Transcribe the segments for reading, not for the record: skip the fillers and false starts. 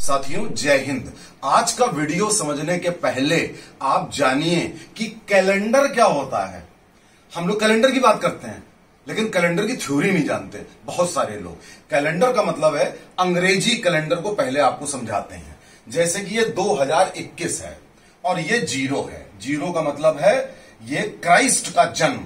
साथियों जय हिंद। आज का वीडियो समझने के पहले आप जानिए कि कैलेंडर क्या होता है। हम लोग कैलेंडर की बात करते हैं लेकिन कैलेंडर की थ्योरी नहीं जानते बहुत सारे लोग। कैलेंडर का मतलब है अंग्रेजी कैलेंडर को पहले आपको समझाते हैं। जैसे कि ये 2021 है और ये 0 है। 0 का मतलब है ये क्राइस्ट का जन्म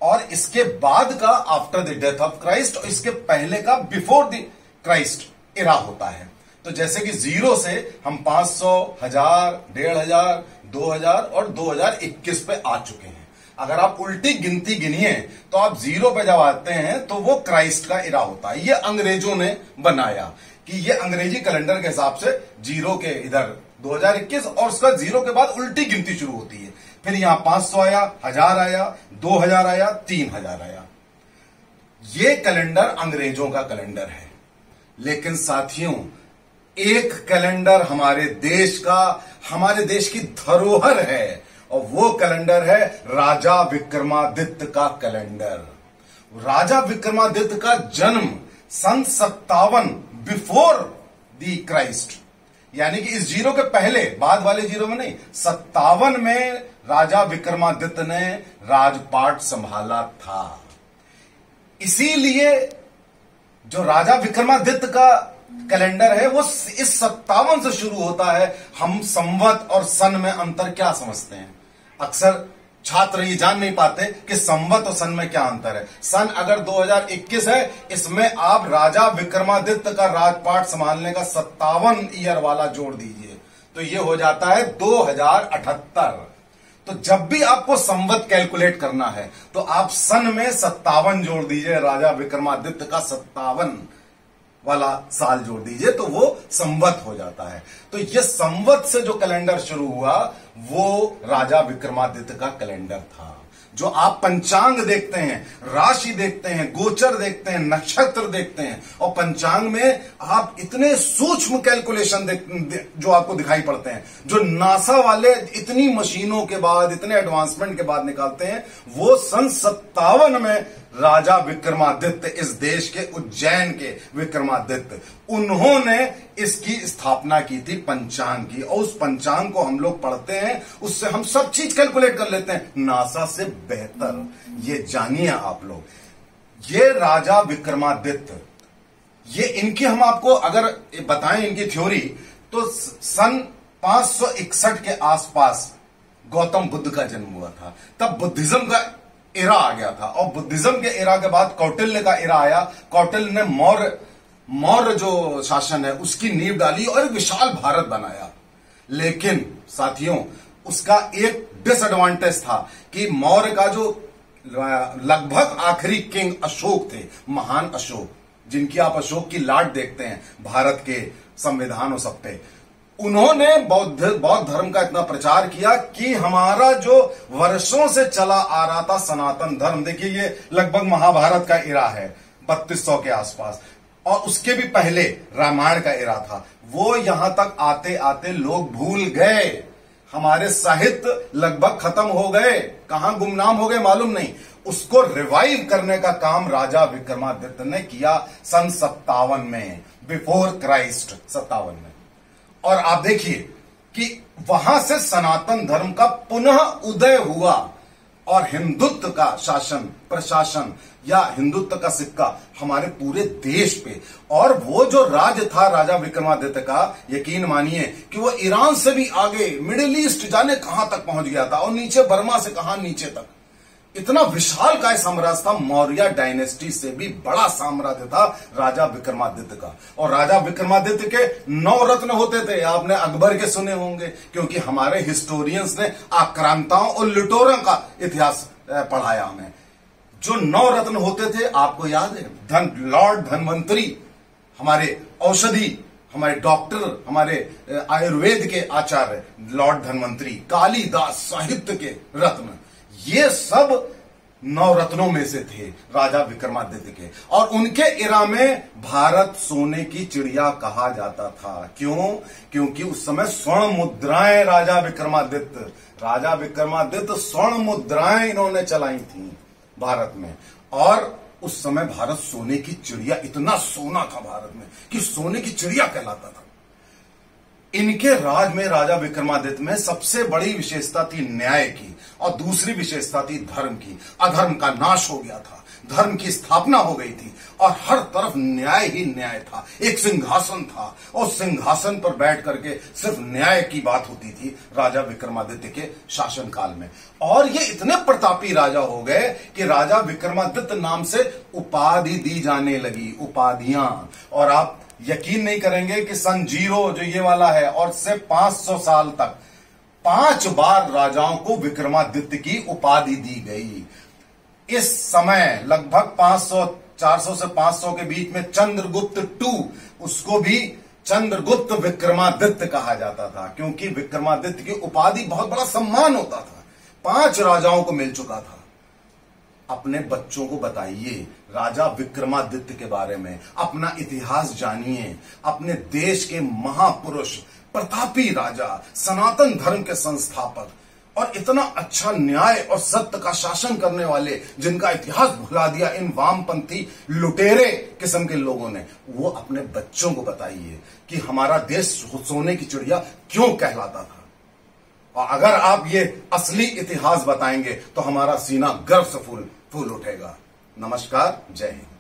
और इसके बाद का after the death of Christ और इसके पहले का बिफोर द क्राइस्ट इरा होता है। तो जैसे कि 0 से हम 500, 1000, 1500, 2000 और 2021 पे आ चुके हैं। अगर आप उल्टी गिनती गिनिए तो आप 0 पे जब आते हैं तो वो क्राइस्ट का इरा होता है। ये अंग्रेजों ने बनाया कि ये अंग्रेजी कैलेंडर के हिसाब से 0 के इधर 2021 और उसका 0 के बाद उल्टी गिनती शुरू होती है। फिर यहां 500 आया, 1000 आया, 2000 आया, 3000 आया। ये कैलेंडर अंग्रेजों का कैलेंडर है। लेकिन साथियों एक कैलेंडर हमारे देश का, हमारे देश की धरोहर है और वो कैलेंडर है राजा विक्रमादित्य का कैलेंडर। राजा विक्रमादित्य का जन्म सन 57 बिफोर दी क्राइस्ट, यानी कि इस 0 के पहले, बाद वाले 0 में नहीं, 57 में राजा विक्रमादित्य ने राजपाट संभाला था। इसीलिए जो राजा विक्रमादित्य का कैलेंडर है वो इस 57 से शुरू होता है। हम संवत और सन में अंतर क्या समझते हैं? अक्सर छात्र ये जान नहीं पाते कि संवत और सन में क्या अंतर है। सन अगर 2021 है, इसमें आप राजा विक्रमादित्य का राजपाट संभालने का 57 ईयर वाला जोड़ दीजिए तो ये हो जाता है 2078। तो जब भी आपको संवत कैलकुलेट करना है तो आप सन में 57 जोड़ दीजिए, राजा विक्रमादित्य का 57 वाला साल जोड़ दीजिए तो वो संवत हो जाता है। तो ये संवत से जो कैलेंडर शुरू हुआ वो राजा विक्रमादित्य का कैलेंडर था। जो आप पंचांग देखते हैं, राशि देखते हैं, गोचर देखते हैं, नक्षत्र देखते हैं और पंचांग में आप इतने सूक्ष्म कैलकुलेशन जो आपको दिखाई पड़ते हैं, जो नासा वाले इतनी मशीनों के बाद, इतने एडवांसमेंट के बाद निकालते हैं, वो सन 57 में राजा विक्रमादित्य, इस देश के उज्जैन के विक्रमादित्य, उन्होंने इसकी स्थापना की थी पंचांग की। और उस पंचांग को हम लोग पढ़ते हैं, उससे हम सब चीज कैलकुलेट कर लेते हैं नासा से बेहतर। ये जानिए आप लोग, ये राजा विक्रमादित्य, ये इनकी हम आपको अगर बताएं इनकी थ्योरी तो सन 561 के आसपास गौतम बुद्ध का जन्म हुआ था। तब बुद्धिज्म का एरा आ गया था और बुद्धिज्म के एरा के बाद कौटिल्य का एरा आया। कौटिल्य ने मौर्य जो शासन है उसकी नींव डाली और एक विशाल भारत बनाया। लेकिन साथियों उसका एक डिसएडवांटेज था कि मौर्य का जो लगभग आखिरी किंग अशोक थे, महान अशोक, जिनकी आप अशोक की लाट देखते हैं भारत के संविधान और सब पे, उन्होंने बौद्ध धर्म का इतना प्रचार किया कि हमारा जो वर्षों से चला आ रहा था सनातन धर्म, देखिए ये लगभग महाभारत का एरा है 3200 के आसपास, और उसके भी पहले रामायण का एरा था, वो यहां तक आते आते लोग भूल गए। हमारे साहित्य लगभग खत्म हो गए, कहां गुमनाम हो गए मालूम नहीं। उसको रिवाइव करने का काम राजा विक्रमादित्य ने किया सन 57 में, बिफोर क्राइस्ट 57 में। और आप देखिए कि वहां से सनातन धर्म का पुनः उदय हुआ और हिंदुत्व का शासन, प्रशासन या हिंदुत्व का सिक्का हमारे पूरे देश पे। और वो जो राज्य था राजा विक्रमादित्य का, यकीन मानिए कि वो ईरान से भी आगे, मिडिल ईस्ट जाने कहां तक पहुंच गया था और नीचे बर्मा से कहां नीचे तक। इतना विशाल काय साम्राज्य था, मौर्य डायनेस्टी से भी बड़ा साम्राज्य था राजा विक्रमादित्य का। और राजा विक्रमादित्य के 9 रत्न होते थे। आपने अकबर के सुने होंगे क्योंकि हमारे हिस्टोरियंस ने आक्रांताओं और लुटेरों का इतिहास पढ़ाया हमें। जो 9 रत्न होते थे आपको याद है? लॉर्ड धन्वंतरी, हमारे औषधि, हमारे डॉक्टर, हमारे आयुर्वेद के आचार्य लॉर्ड धन्वंतरी, कालिदास साहित्य के रत्न, ये सब 9 रत्नों में से थे राजा विक्रमादित्य के। और उनके एरा में भारत सोने की चिड़िया कहा जाता था। क्यों? क्योंकि उस समय स्वर्ण मुद्राएं राजा विक्रमादित्य स्वर्ण मुद्राएं इन्होंने चलाई थी भारत में। और उस समय भारत सोने की चिड़िया, इतना सोना था भारत में कि सोने की चिड़िया कहलाता था। इनके राज में, राजा विक्रमादित्य में सबसे बड़ी विशेषता थी न्याय की, और दूसरी विशेषता थी धर्म की। अधर्म का नाश हो गया था, धर्म की स्थापना हो गई थी, और हर तरफ न्याय ही न्याय था। एक सिंहासन था, और सिंहासन पर बैठ करके सिर्फ न्याय की बात होती थी राजा विक्रमादित्य के शासनकाल में। और ये इतने प्रतापी राजा हो गए कि राजा विक्रमादित्य नाम से उपाधि दी जाने लगी, उपाधियां। और आप यकीन नहीं करेंगे कि सन 0 जो ये वाला है, और से 500 साल तक 5 बार राजाओं को विक्रमादित्य की उपाधि दी गई। इस समय लगभग 400 से 500 के बीच में चंद्रगुप्त II, उसको भी चंद्रगुप्त विक्रमादित्य कहा जाता था, क्योंकि विक्रमादित्य की उपाधि बहुत बड़ा सम्मान होता था। 5 राजाओं को मिल चुका था। अपने बच्चों को बताइए राजा विक्रमादित्य के बारे में, अपना इतिहास जानिए, अपने देश के महापुरुष, प्रतापी राजा, सनातन धर्म के संस्थापक, और इतना अच्छा न्याय और सत्य का शासन करने वाले, जिनका इतिहास भुला दिया इन वामपंथी लुटेरे किस्म के लोगों ने, वो अपने बच्चों को बताइए कि हमारा देश सोने की चिड़िया क्यों कहलाता था। और अगर आप ये असली इतिहास बताएंगे तो हमारा सीना गर्व से फूल उठेगा। नमस्कार, जय हिंद।